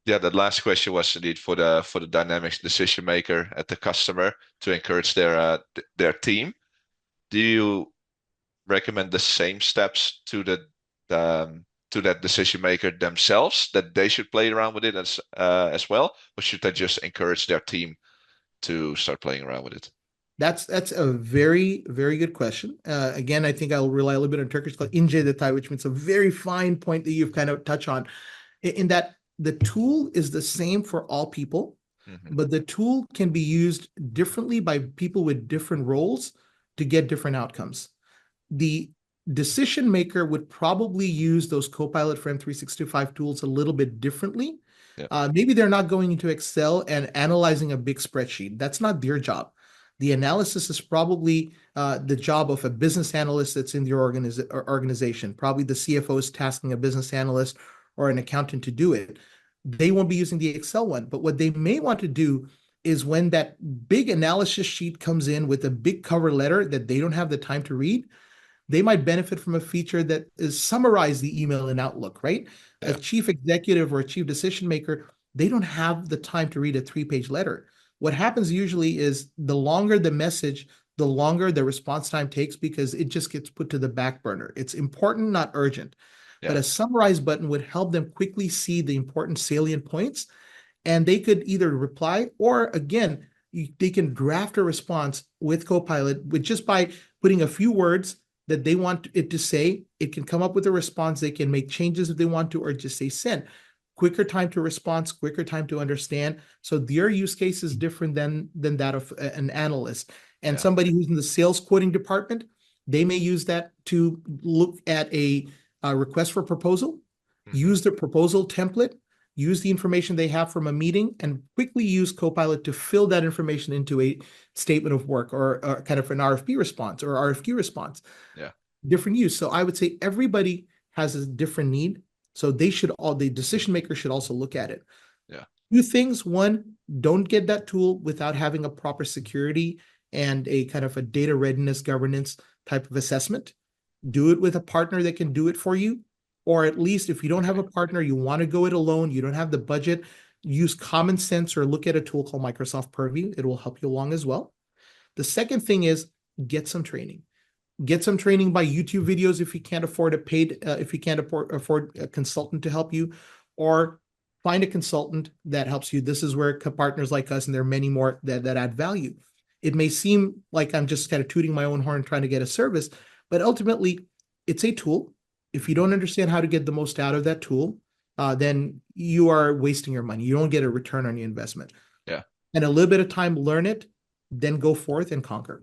yeah, that last question was indeed for the dynamics decision maker at the customer to encourage their team. Do you recommend the same steps to that decision maker themselves, that they should play around with it as well, or should they just encourage their team to start playing around with it? That's a very, very good question. Again, I think I'll rely a little bit on Turkish called ince detay, which means a very fine point that you've kind of touched on. In that the tool is the same for all people, Hmm. but the tool can be used differently by people with different roles to get different outcomes. The decision maker would probably use those Copilot for M365 tools a little bit differently. Yeah. Maybe they're not going into Excel and analyzing a big spreadsheet. That's not their job. The analysis is probably the job of a business analyst that's in your organization. Probably the CFO is tasking a business analyst or an accountant to do it. They won't be using the Excel one. But what they may want to do is when that big analysis sheet comes in with a big cover letter that they don't have the time to read, they might benefit from a feature that is summarize the email in Outlook, right? A Yeah. chief executive or a chief decision maker, they don't have the time to read a 3-page letter. What happens usually is the longer the message, the longer the response time takes because it just gets put to the back burner. It's important, not urgent. But Yeah. a summarize button would help them quickly see the important salient points, and they could either reply or, again, they can draft a response with Copilot with just by putting a few words that they want it to say. It can come up with a response. They can make changes if they want to, or just say send. Quicker time to response, quicker time to understand. So their use case is different than that of an analyst. And Yeah. somebody who's in the sales quoting department, they may use that to look at a request for proposal, Hmm. use the proposal template, use the information they have from a meeting, and quickly use Copilot to fill that information into a statement of work or kind of an RFP response or RFQ response. Yeah. Different use. So I would say everybody has a different need. So the decision maker should also look at it. Yeah. Two things. One, don't get that tool without having a proper security and a kind of a data readiness governance type of assessment. Do it with a partner that can do it for you. Or at least if you don't have Okay. a partner, you want to go it alone, you don't have the budget, use common sense or look at a tool called Microsoft Purview. It will help you along as well. The second thing is get some training. Get some training by YouTube videos if you can't afford a paid, if you can't afford a consultant to help you, or find a consultant that helps you. This is where partners like us, and there are many more that add value. It may seem like I'm just kind of tooting my own horn trying to get a service, but ultimately it's a tool. If you Hmm. don't understand how to get the most out of that tool, then you are wasting your money. You don't get a return on your investment. Yeah. And a little bit of time, learn it, then go forth and conquer.